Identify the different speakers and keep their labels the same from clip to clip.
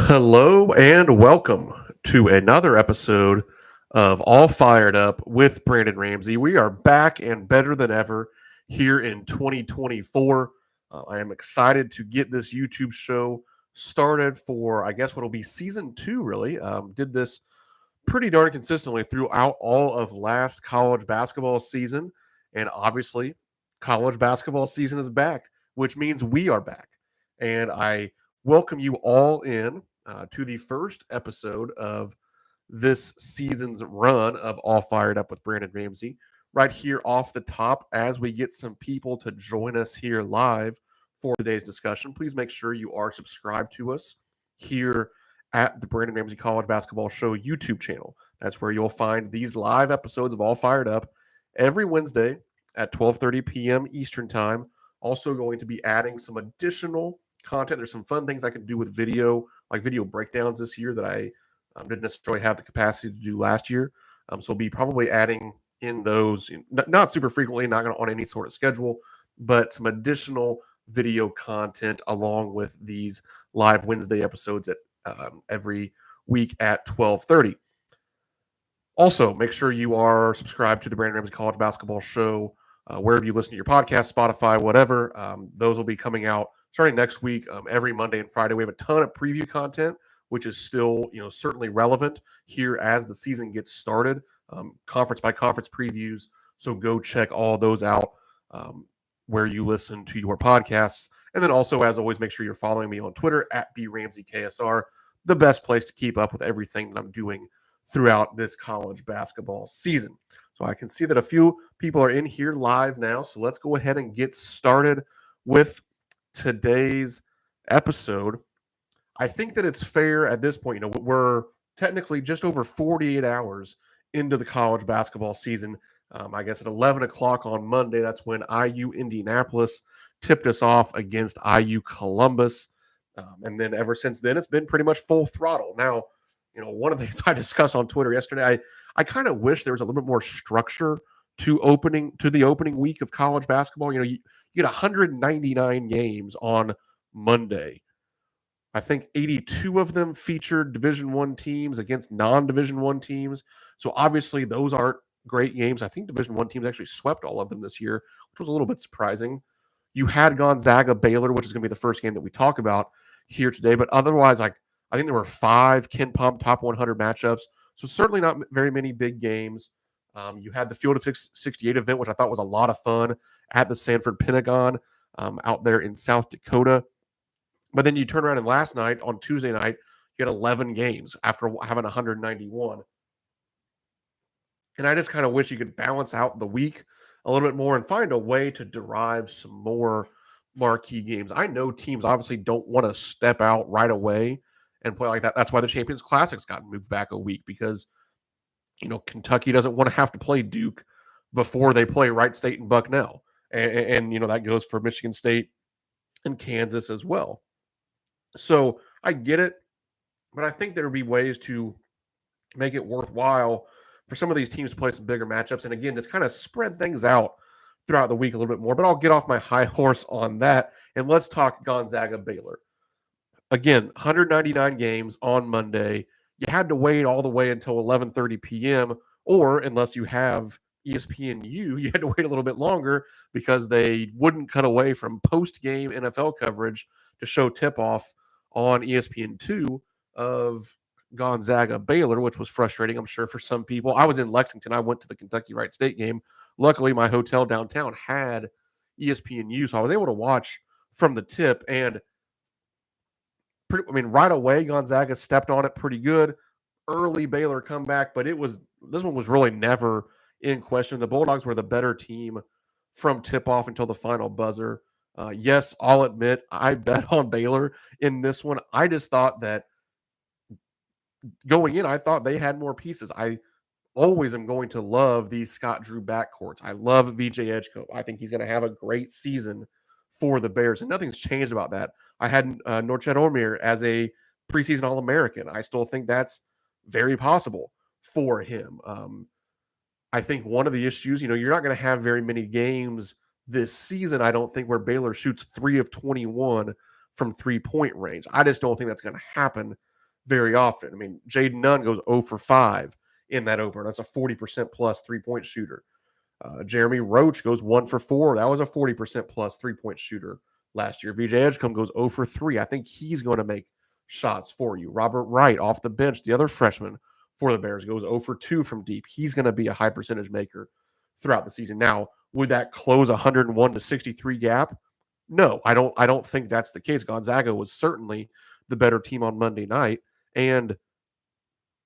Speaker 1: Hello and welcome to another episode of All Fired Up with Brandon Ramsey. We are back and better than ever here in 2024. I am excited to get this YouTube show started for, I guess, what will be season two, really. Did this pretty darn consistently throughout all of last college basketball season. And obviously, college basketball season is back, which means we are back. And I welcome you all in to the first episode of this season's run of All Fired Up with Brandon Ramsey. Right here off the top, as we get some people to join us here live for today's discussion, please make sure you are subscribed to us here at the Brandon Ramsey College Basketball Show YouTube channel. That's where you'll find these live episodes of All Fired Up every Wednesday at 12:30 p.m. Eastern Time. Also going to be adding some additional content. There's some fun things I can do with video, like video breakdowns this year that I didn't necessarily have the capacity to do last year. So I'll be probably adding in those, not super frequently, not on any sort of schedule, but some additional video content along with these live Wednesday episodes at every week at 12:30. Also, make sure you are subscribed to the Brandon Ramsey College Basketball Show wherever you listen to your podcast, Spotify, whatever. Those will be coming out starting next week, every Monday and Friday. We have a ton of preview content, which is still, certainly relevant here as the season gets started. Conference by conference previews. So go check all those out where you listen to your podcasts. And then also, as always, make sure you're following me on Twitter at BRamseyKSR, the best place to keep up with everything that I'm doing throughout this college basketball season. So I can see that a few people are in here live now. So let's go ahead and get started with today's episode. I think that it's fair at this point. We're technically just over 48 hours into the college basketball season. I guess at 11 o'clock on Monday, that's when IU Indianapolis tipped us off against IU Columbus. And then ever since then, it's been pretty much full throttle. Now, one of the things I discussed on Twitter yesterday, I kind of wish there was a little bit more structure to the opening week of college basketball. You get 199 games on Monday. I think 82 of them featured Division I teams against non-Division I teams. So obviously those aren't great games. I think Division I teams actually swept all of them this year, which was a little bit surprising. You had Gonzaga Baylor, which is going to be the first game that we talk about here today. But otherwise, I think there were 5 Ken Pom top 100 matchups. So certainly not very many big games. You had the Field of 68 event, which I thought was a lot of fun at the Sanford Pentagon out there in South Dakota. But then you turn around and last night, on Tuesday night, you had 11 games after having 191. And I just kind of wish you could balance out the week a little bit more and find a way to derive some more marquee games. I know teams obviously don't want to step out right away and play like that. That's why the Champions Classic's gotten moved back a week because, Kentucky doesn't want to have to play Duke before they play Wright State and Bucknell. And that goes for Michigan State and Kansas as well. So I get it, but I think there would be ways to make it worthwhile for some of these teams to play some bigger matchups. And again, just kind of spread things out throughout the week a little bit more. But I'll get off my high horse on that. And let's talk Gonzaga Baylor. Again, 199 games on Monday. You had to wait all the way until 11:30 p.m. Or unless you have ESPNU, you had to wait a little bit longer because they wouldn't cut away from post-game NFL coverage to show tip-off on ESPN2 of Gonzaga Baylor, which was frustrating, I'm sure, for some people. I was in Lexington. I went to the Kentucky Wright State game. Luckily, my hotel downtown had ESPNU, so I was able to watch from the tip. And right away, Gonzaga stepped on it pretty good. Early Baylor comeback, but this one was really never in question. The Bulldogs were the better team from tip-off until the final buzzer. Yes, I'll admit, I bet on Baylor in this one. I just thought that going in, I thought they had more pieces. I always am going to love these Scott Drew backcourts. I love VJ Edgecoat. I think he's going to have a great season for the Bears, and nothing's changed about that. I had Norchet Ormir as a preseason All-American. I still think that's very possible for him. I think one of the issues, you're not going to have very many games this season, I don't think, where Baylor shoots 3 of 21 from three-point range. I just don't think that's going to happen very often. I mean, Jaden Nunn goes 0 for 5 in that opener. That's a 40% plus 3-point shooter. Jeremy Roach goes 1 for 4. That was a 40% plus 3-point shooter last year. VJ Edgecombe goes 0 for 3. I think he's going to make shots for you. Robert Wright off the bench, the other freshman for the Bears, goes 0 for 2 from deep. He's going to be a high percentage maker throughout the season. Now, would that close a 101 to 63 gap? No, I don't think that's the case. Gonzaga was certainly the better team on Monday night. And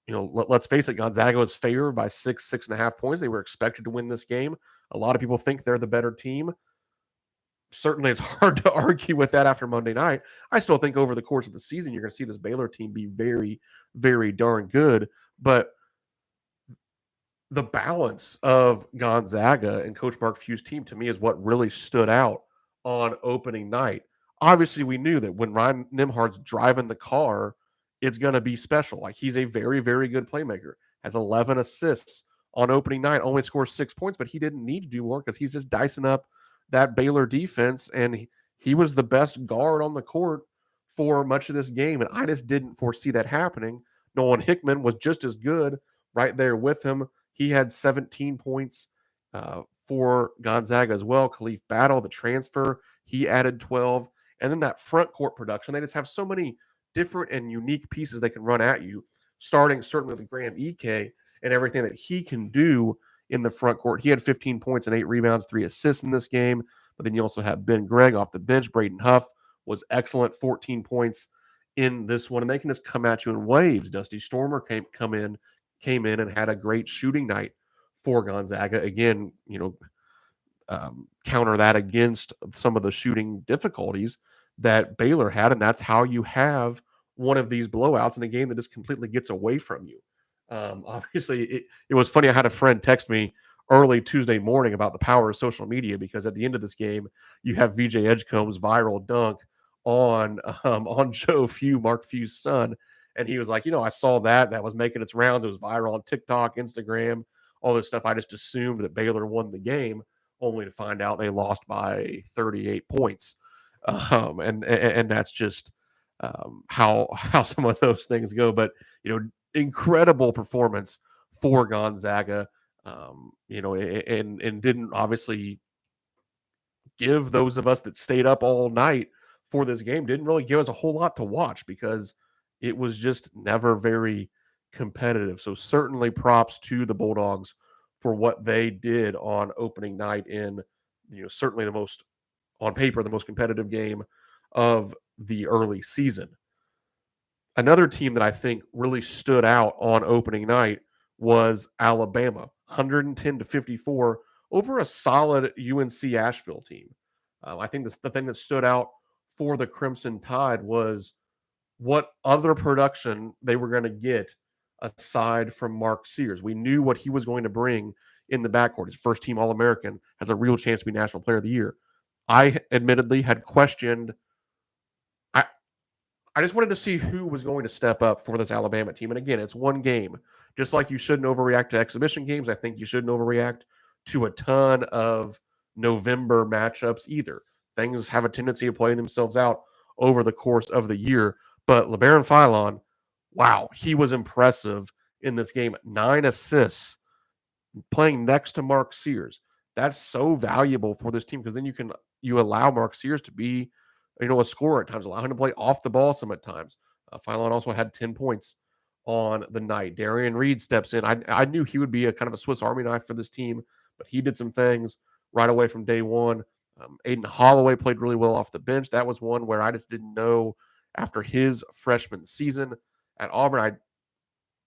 Speaker 1: let's face it, Gonzaga was favored by 6.5 points. They were expected to win this game. A lot of people think they're the better team. Certainly, it's hard to argue with that after Monday night. I still think over the course of the season, you're going to see this Baylor team be very, very darn good. But the balance of Gonzaga and Coach Mark Few's team, to me, is what really stood out on opening night. Obviously, we knew that when Ryan Nembhard's driving the car, it's going to be special. Like, he's a very, very good playmaker. Has 11 assists on opening night, only scores 6 points, but he didn't need to do more because he's just dicing up that Baylor defense, and he was the best guard on the court for much of this game, and I just didn't foresee that happening. Nolan Hickman was just as good right there with him. He had 17 points for Gonzaga as well. Khalif Battle, the transfer, he added 12. And then that front court production, they just have so many different and unique pieces they can run at you, starting certainly with Graham Ike and everything that he can do in the front court. He had 15 points and 8 rebounds, 3 assists in this game. But then you also have Ben Gregg off the bench. Braden Huff was excellent, 14 points in this one. And they can just come at you in waves. Dusty Stormer came in and had a great shooting night for Gonzaga. Again, counter that against some of the shooting difficulties that Baylor had. And that's how you have one of these blowouts in a game that just completely gets away from you. Obviously, it was funny. I had a friend text me early Tuesday morning about the power of social media, because at the end of this game, you have VJ Edgecombe's viral dunk on Joe Few, Mark Few's son. And he was like, I saw that was making its rounds. It was viral on TikTok, Instagram, all this stuff. I just assumed that Baylor won the game, only to find out they lost by 38 points. And that's just how some of those things go. But, incredible performance for Gonzaga, and didn't obviously give those of us that stayed up all night for this game, didn't really give us a whole lot to watch because it was just never very competitive. So certainly props to the Bulldogs for what they did on opening night in, certainly the most, on paper, the most competitive game of the early season. Another team that I think really stood out on opening night was Alabama, 110-54 over a solid UNC Asheville team. I think the thing that stood out for the Crimson Tide was what other production they were going to get aside from Mark Sears. We knew what he was going to bring in the backcourt. His first team All-American, has a real chance to be National Player of the Year. I admittedly had questioned. I just wanted to see who was going to step up for this Alabama team. And again, it's one game. Just like you shouldn't overreact to exhibition games, I think you shouldn't overreact to a ton of November matchups either. Things have a tendency of playing themselves out over the course of the year. But LeBaron Philon, wow, he was impressive in this game. 9 assists, playing next to Mark Sears. That's so valuable for this team, because then you allow Mark Sears to be a scorer at times, allow him to play off the ball some at times. Philon also had 10 points on the night. Darian Reed steps in. I knew he would be a kind of a Swiss Army knife for this team, but he did some things right away from day one. Aiden Holloway played really well off the bench. That was one where I just didn't know after his freshman season at Auburn.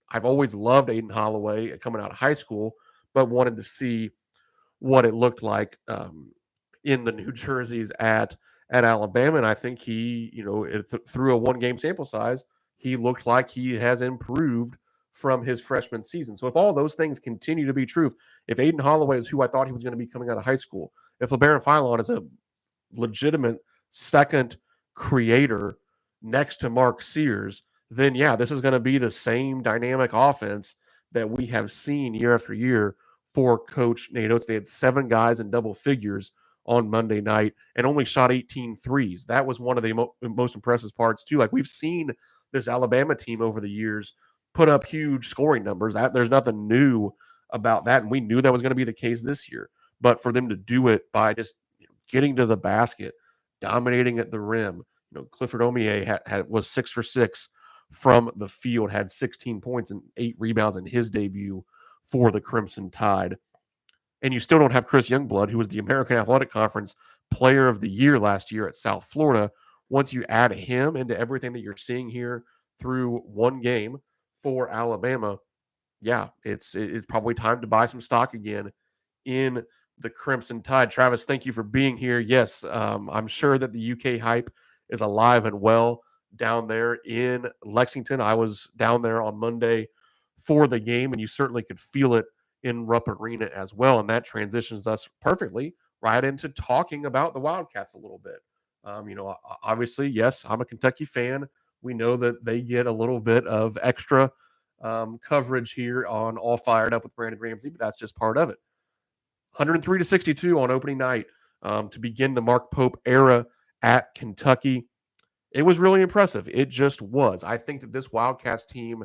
Speaker 1: I've always loved Aiden Holloway coming out of high school, but wanted to see what it looked like in the New Jerseys at Alabama. And I think he, through a one-game sample size, he looked like he has improved from his freshman season. So if all those things continue to be true, if Aiden Holloway is who I thought he was going to be coming out of high school, if LeBaron Philon is a legitimate second creator next to Mark Sears, then yeah, this is going to be the same dynamic offense that we have seen year after year for Coach Nate Oates. They had 7 guys in double figures on Monday night and only shot 18 threes. That was one of the most impressive parts too. Like, we've seen this Alabama team over the years put up huge scoring numbers. That there's nothing new about that, and we knew that was going to be the case this year. But for them to do it by just getting to the basket, dominating at the rim, Clifford Omier was 6 for 6 from the field, had 16 points and 8 rebounds in his debut for the Crimson Tide. And you still don't have Chris Youngblood, who was the American Athletic Conference Player of the Year last year at South Florida. Once you add him into everything that you're seeing here through one game for Alabama, yeah, it's probably time to buy some stock again in the Crimson Tide. Travis, thank you for being here. Yes, I'm sure that the UK hype is alive and well down there in Lexington. I was down there on Monday for the game, and you certainly could feel it in Rupp Arena as well. And that transitions us perfectly right into talking about the Wildcats a little bit. Obviously, yes, I'm a Kentucky fan. We know that they get a little bit of extra coverage here on All Fired Up with Brandon Ramsey, but that's just part of it. 103-62 on opening night to begin the Mark Pope era at Kentucky. It was really impressive. It just was. I think that this Wildcats team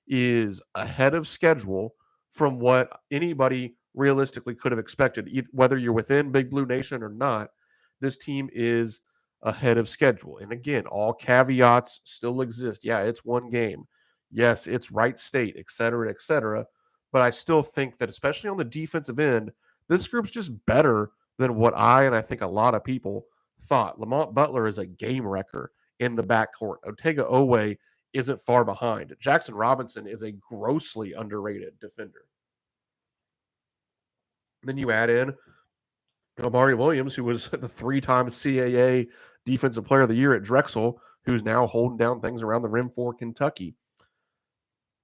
Speaker 1: is ahead of schedule from what anybody realistically could have expected, whether you're within Big Blue Nation or not. This team is ahead of schedule. And again, all caveats still exist. Yeah, it's one game. Yes, it's Wright State, et cetera, et cetera. But I still think that, especially on the defensive end, this group's just better than what I think a lot of people thought. Lamont Butler is a game wrecker in the backcourt. Otega Owe isn't far behind. Jackson Robinson is a grossly underrated defender. Then you add in Amari Williams, who was the 3-time CAA Defensive Player of the Year at Drexel, who's now holding down things around the rim for Kentucky.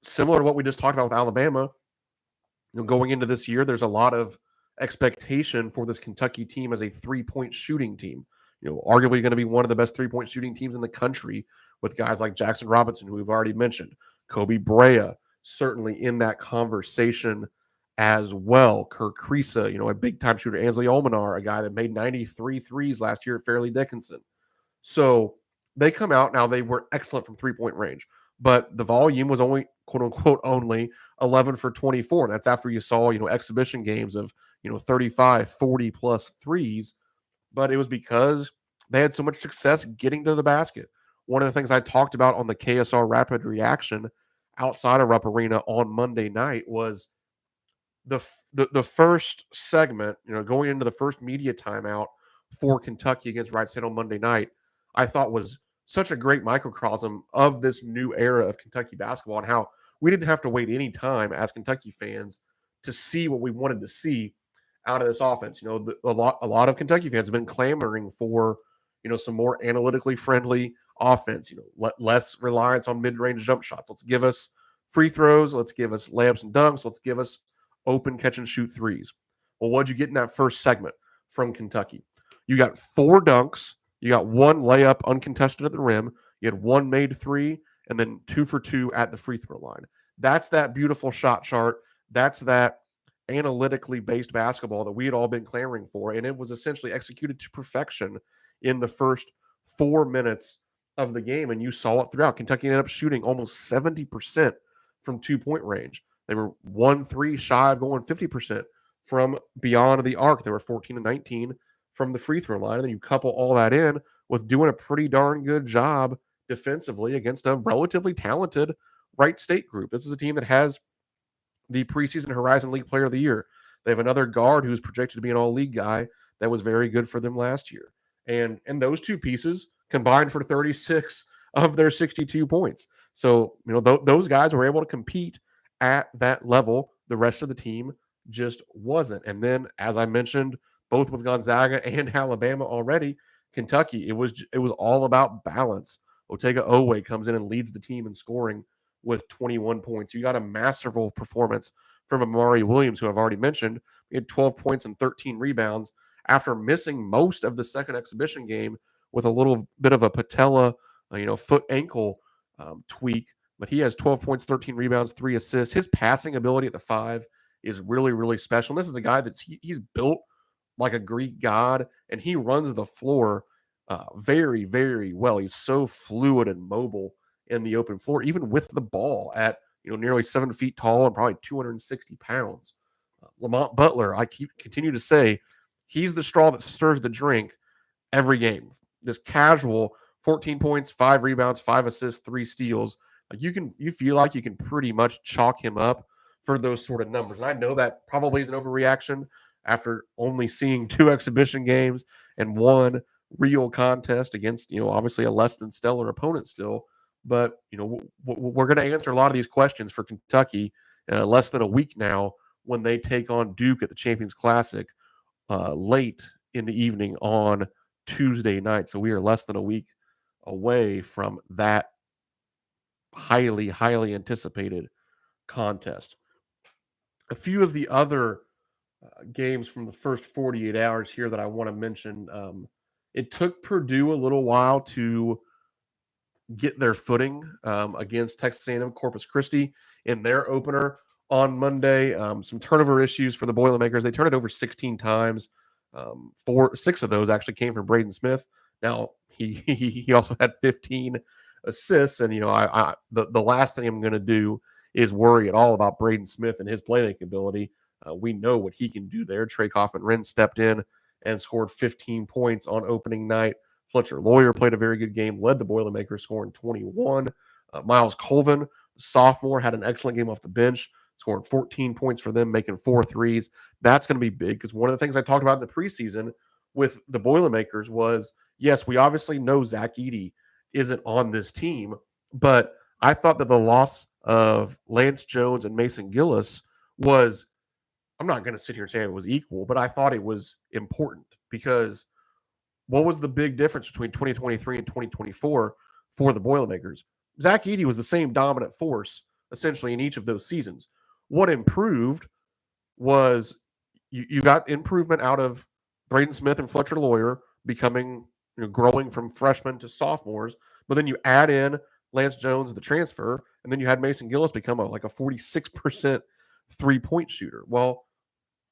Speaker 1: Similar to what we just talked about with Alabama, going into this year, there's a lot of expectation for this Kentucky team as a three-point shooting team. Arguably going to be one of the best three-point shooting teams in the country with guys like Jackson Robinson, who we've already mentioned, Kobe Brea, certainly in that conversation as well. Kirk Kriisa, a big-time shooter. Ansley Olminar, a guy that made 93 threes last year at Fairleigh Dickinson. So they come out. Now, they were excellent from three-point range, but the volume was only, quote-unquote, only 11 for 24. And that's after you saw, exhibition games of, 35, 40-plus threes. But it was because they had so much success getting to the basket. One of the things I talked about on the KSR Rapid Reaction outside of Rupp Arena on Monday night was the first segment, going into the first media timeout for Kentucky against Wright State on Monday night, I thought was such a great microcosm of this new era of Kentucky basketball and how we didn't have to wait any time as Kentucky fans to see what we wanted to see out of this offense. A lot of Kentucky fans have been clamoring for, some more analytically friendly offense, less reliance on mid-range jump shots. Let's give us free throws. Let's give us layups and dunks. Let's give us open catch and shoot threes. Well, what'd you get in that first segment from Kentucky? You got 4 dunks. You got 1 layup uncontested at the rim. You had 1 made 3 and then 2 for 2 at the free throw line. That's that beautiful shot chart. That's that analytically based basketball that we had all been clamoring for, and it was essentially executed to perfection in the first 4 minutes of the game, and you saw it throughout. Kentucky ended up shooting almost 70% from 2-point range. They were 1-3 shy of going 50% from beyond the arc. They were 14-19 from the free throw line, and then you couple all that in with doing a pretty darn good job defensively against a relatively talented Wright State group. This is a team that has the preseason Horizon League Player of the Year. They have another guard who's projected to be an all-league guy that was very good for them last year. And those two pieces combined for 36 of their 62 points. So, those guys were able to compete at that level. The rest of the team just wasn't. And then, as I mentioned, both with Gonzaga and Alabama already, Kentucky, it was all about balance. Otega Owe comes in and leads the team in scoring with 21 points. You got a masterful performance from Amari Williams, who I've already mentioned. He had 12 points and 13 rebounds after missing most of the second exhibition game with a little bit of a patella, foot ankle tweak. But he has 12 points, 13 rebounds, 3 assists. His passing ability at the 5 is really, really special. And this is a guy he's built like a Greek god, and he runs the floor very, very well. He's so fluid and mobile in the open floor, even with the ball at nearly 7 feet tall and probably 260 pounds. Lamont Butler, I continue to say, he's the straw that stirs the drink every game. This casual 14 points, 5 rebounds, 5 assists, 3 steals. Like you feel like you can pretty much chalk him up for those sort of numbers. And I know that probably is an overreaction after only seeing 2 exhibition games and 1 real contest against, obviously a less than stellar opponent still. But, we're going to answer a lot of these questions for Kentucky less than a week now when they take on Duke at the Champions Classic late in the evening on Tuesday night. So we are less than a week away from that highly, highly anticipated contest. A few of the other games from the first 48 hours here that I want to mention. It took Purdue a little while to get their footing against Texas A&M Corpus Christi in their opener on Monday. Some turnover issues for the Boilermakers. They turned it over 16 times. 6 of those actually came from Braden Smith. Now he also had 15 assists, and the last thing I'm going to do is worry at all about Braden Smith and his playmaking ability. We know what he can do there. Trey Kaufman-Renn stepped in and scored 15 points on opening night. Fletcher Lawyer played a very good game, led the Boilermakers, scoring 21. Miles Colvin, sophomore, had an excellent game off the bench, scoring 14 points for them, making 4 threes. That's going to be big because one of the things I talked about in the preseason with the Boilermakers was, yes, we obviously know Zach Edey isn't on this team, but I thought that the loss of Lance Jones and Mason Gillis was, I'm not going to sit here and say it was equal, but I thought it was important because what was the big difference between 2023 and 2024 for the Boilermakers? Zach Edey was the same dominant force essentially in each of those seasons. What improved was you got improvement out of Braden Smith and Fletcher Lawyer becoming, growing from freshmen to sophomores, but then you add in Lance Jones, the transfer, and then you had Mason Gillis become a 46% three-point shooter. Well,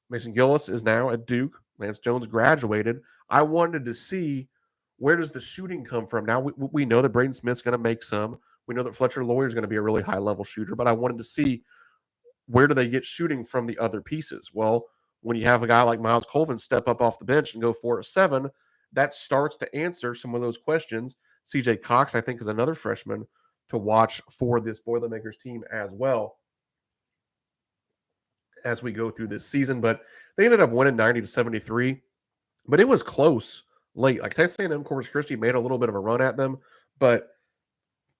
Speaker 1: Mason Gillis is now at Duke. Lance Jones graduated. I wanted to see where does the shooting come from. Now we know that Braden Smith's going to make some. We know that Fletcher Lawyer is going to be a really high-level shooter, but I wanted to see where do they get shooting from the other pieces. Well, when you have a guy like Miles Colvin step up off the bench and go 4 of 7, that starts to answer some of those questions. CJ Cox, I think, is another freshman to watch for this Boilermakers team as well as we go through this season. But they ended up winning 90-73, but it was close late. Like Texas A&M Corpus Christi made a little bit of a run at them, but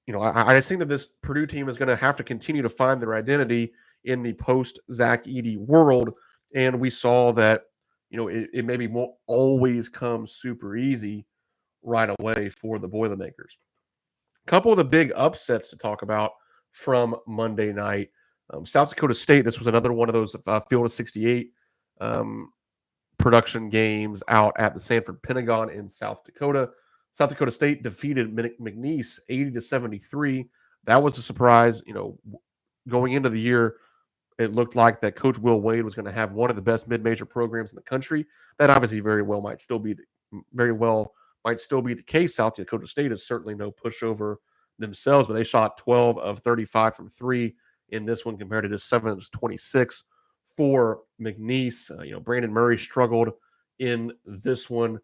Speaker 1: I just think that this Purdue team is going to have to continue to find their identity in the post-Zach Edey world. And we saw that, it maybe won't always come super easy right away for the Boilermakers. A couple of the big upsets to talk about from Monday night. South Dakota State, this was another one of those Field of 68 production games out at the Sanford Pentagon in South Dakota. South Dakota State defeated McNeese 80-73. That was a surprise. Going into the year, it looked like that Coach Will Wade was going to have one of the best mid-major programs in the country. That obviously very well might still be the case. South Dakota State is certainly no pushover themselves, but they shot 12 of 35 from 3 in this one compared to just 7 of 26 for McNeese. Brandon Murray struggled in this one.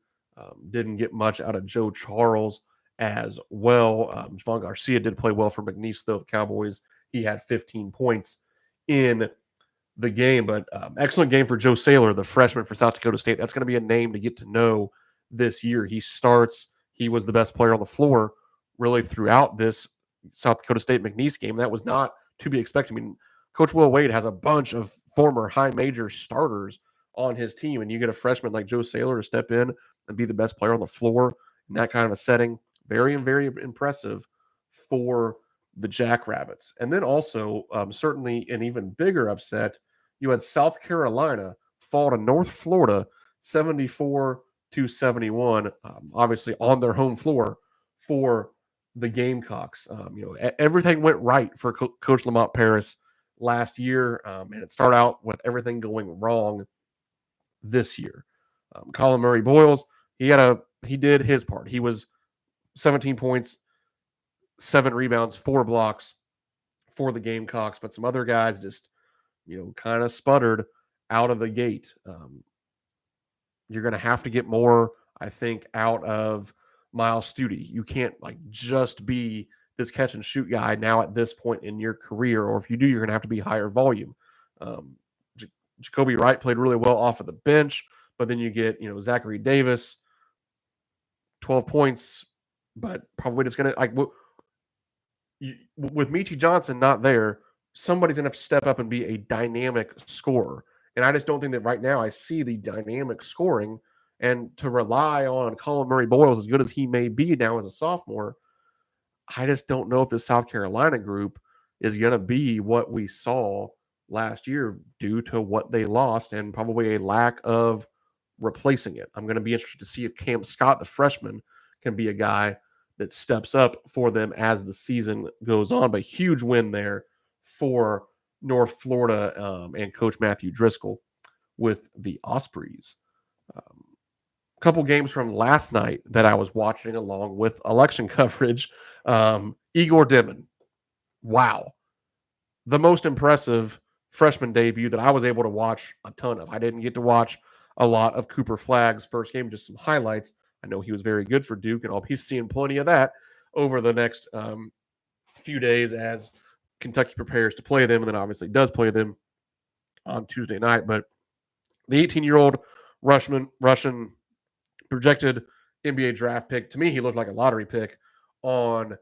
Speaker 1: Didn't get much out of Joe Charles as well. Javon Garcia did play well for McNeese, though. The Cowboys, he had 15 points in the game. But excellent game for Joe Saylor, the freshman for South Dakota State. That's going to be a name to get to know this year. He was the best player on the floor really throughout this South Dakota State McNeese game. That was not to be expected. I mean, Coach Will Wade has a bunch of former high major starters on his team, and you get a freshman like Joe Saylor to step in and be the best player on the floor in that kind of a setting. Very, very impressive for the Jackrabbits. And then also, certainly an even bigger upset, you had South Carolina fall to North Florida 74-71, obviously on their home floor for the Gamecocks. Everything went right for Coach Lamont Paris last year, and it started out with everything going wrong this year. Colin Murray Boyles, he did his part. He was 17 points, 7 rebounds, 4 blocks for the Gamecocks, but some other guys just, kind of sputtered out of the gate. You're going to have to get more, I think, out of Miles Studi. You can't just be this catch and shoot guy now at this point in your career, or if you do, you're going to have to be higher volume. Jacoby Wright played really well off of the bench, but then you get, Zachary Davis, 12 points, but probably just going to with Michi Johnson not there, somebody's going to have to step up and be a dynamic scorer. And I just don't think that right now I see the dynamic scoring. And to rely on Colin Murray Boyles, as good as he may be now as a sophomore, I just don't know if the South Carolina group is going to be what we saw last year due to what they lost and probably a lack of replacing it. I'm going to be interested to see if Cam Scott, the freshman, can be a guy that steps up for them as the season goes on. But huge win there for North Florida and Coach Matthew Driscoll with the Ospreys. A couple games from last night that I was watching along with election coverage. Igor Dimon. Wow. The most impressive freshman debut that I was able to watch a ton of. I didn't get to watch a lot of Cooper Flagg's first game, just some highlights. I know he was very good for Duke, and I'll be seeing plenty of that over the next few days as Kentucky prepares to play them, and then obviously does play them on Tuesday night. But the 18-year-old Russian projected NBA draft pick, to me, he looked like a lottery pick on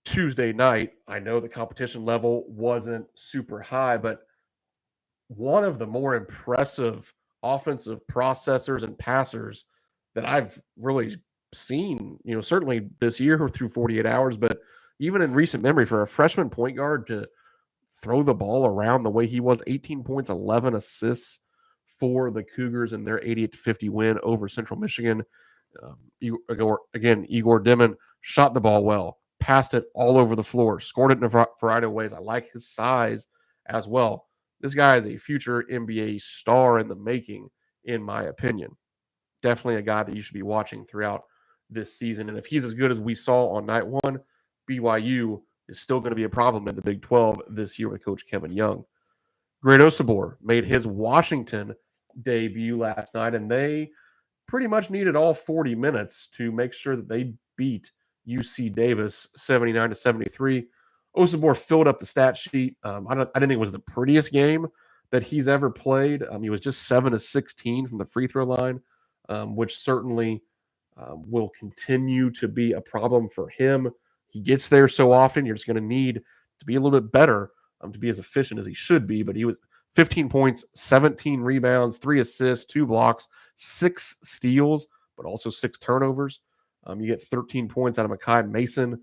Speaker 1: Tuesday night. I know the competition level wasn't super high, but one of the more impressive offensive processors and passers that I've really seen, certainly this year through 48 hours, but even in recent memory for a freshman point guard to throw the ball around the way he was. 18 points, 11 assists for the Cougars in their 88-50 win over Central Michigan. Igor Dimon shot the ball well, passed it all over the floor, scored it in a variety of ways. I like his size as well. This guy is a future NBA star in the making, in my opinion. Definitely a guy that you should be watching throughout this season. And if he's as good as we saw on night one, BYU is still going to be a problem in the Big 12 this year with Coach Kevin Young. Great Osabor made his Washington debut last night, and they pretty much needed all 40 minutes to make sure that they beat UC Davis 79-73. Osabor filled up the stat sheet. I didn't think it was the prettiest game that he's ever played. He was just 7-16 from the free throw line, which certainly will continue to be a problem for him. He gets there so often, you're just going to need to be a little bit better to be as efficient as he should be. But he was 15 points, 17 rebounds, 3 assists, 2 blocks, 6 steals, but also 6 turnovers. You get 13 points out of Makai Mason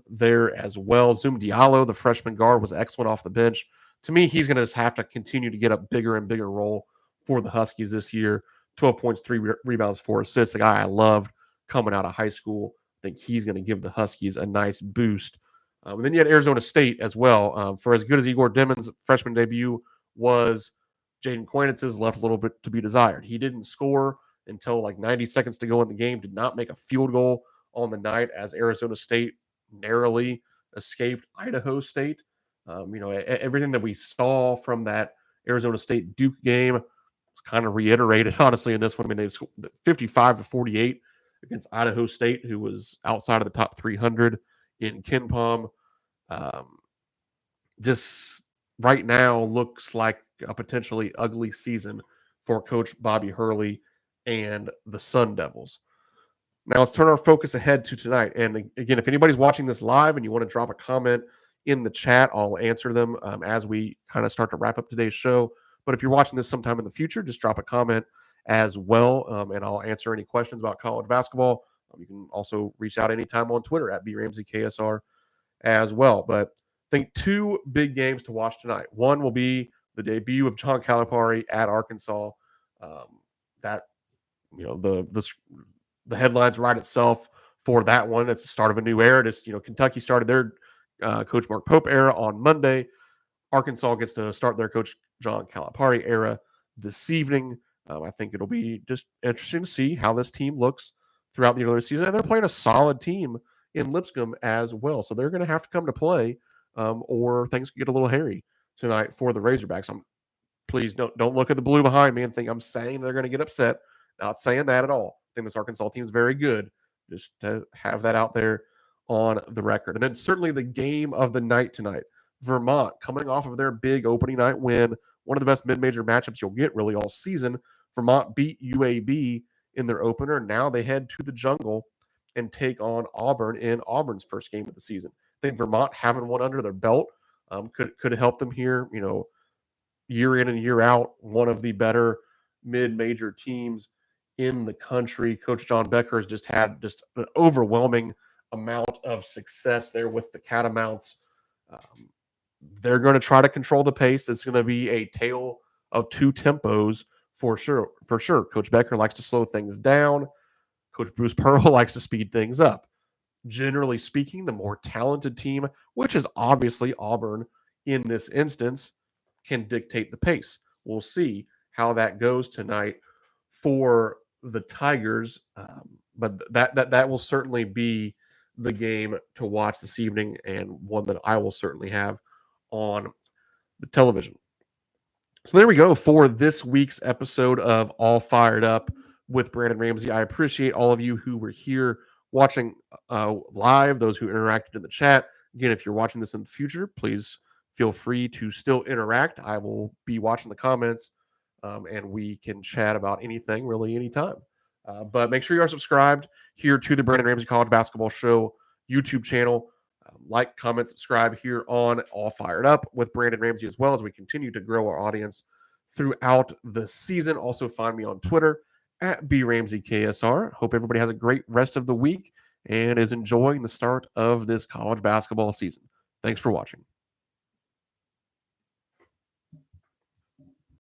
Speaker 1: there as well. Zoom Diallo, the freshman guard, was excellent off the bench. To me, he's going to just have to continue to get a bigger and bigger role for the Huskies this year. 12 points, 3 rebounds, 4 assists. The guy I loved coming out of high school. I think he's going to give the Huskies a nice boost. And then you had Arizona State as well. For as good as Igor Dimon's freshman debut was, Jaden Quanitz's left a little bit to be desired. He didn't score until 90 seconds to go in the game, did not make a field goal on the night as Arizona State narrowly escaped Idaho State. Everything that we saw from that Arizona State Duke game was kind of reiterated, honestly, in this one. I mean, they scored 55-48 against Idaho State, who was outside of the top 300 in KenPom. This right now looks like a potentially ugly season for Coach Bobby Hurley and the Sun Devils. Now let's turn our focus ahead to tonight. And again, if anybody's watching this live and you want to drop a comment in the chat, I'll answer them as we kind of start to wrap up today's show. But if you're watching this sometime in the future, just drop a comment as well, and I'll answer any questions about college basketball. You can also reach out anytime on Twitter at BRamseyKSR as well. But I think 2 big games to watch tonight. One will be the debut of John Calipari at Arkansas. The headlines write itself for that one. It's the start of a new era. Kentucky started their Coach Mark Pope era on Monday. Arkansas gets to start their Coach John Calipari era this evening. I think it'll be just interesting to see how this team looks throughout the regular season. And they're playing a solid team in Lipscomb as well. So they're going to have to come to play, or things could get a little hairy tonight for the Razorbacks. Please don't look at the blue behind me and think I'm saying they're going to get upset. Not saying that at all. I think this Arkansas team is very good. Just to have that out there on the record. And then certainly the game of the night tonight. Vermont coming off of their big opening night win, one of the best mid-major matchups you'll get really all season. Vermont beat UAB in their opener. Now they head to the Jungle and take on Auburn in Auburn's first game of the season. I think Vermont having one under their belt could help them here. Year in and year out, one of the better mid-major teams in the country. Coach John Becker has just had an overwhelming amount of success there with the Catamounts. They're going to try to control the pace. It's going to be a tale of two tempos for sure. For sure, Coach Becker likes to slow things down. Coach Bruce Pearl likes to speed things up. Generally speaking, the more talented team, which is obviously Auburn in this instance, can dictate the pace. We'll see how that goes tonight for the Tigers, but that will certainly be the game to watch this evening, and one that I will certainly have on the television. So there we go for this week's episode of All Fired Up with Brandon Ramsey. I appreciate all of you who were here watching live, those who interacted in the chat. Again, if you're watching this in the future, please feel free to still interact. I will be watching the comments, and we can chat about anything, really anytime. But make sure you are subscribed here to the Brandon Ramsey College Basketball Show YouTube channel. Like, comment, subscribe here on All Fired Up with Brandon Ramsey, as well as we continue to grow our audience throughout the season. Also find me on Twitter at BRamseyKSR. Hope everybody has a great rest of the week and is enjoying the start of this college basketball season. Thanks for watching.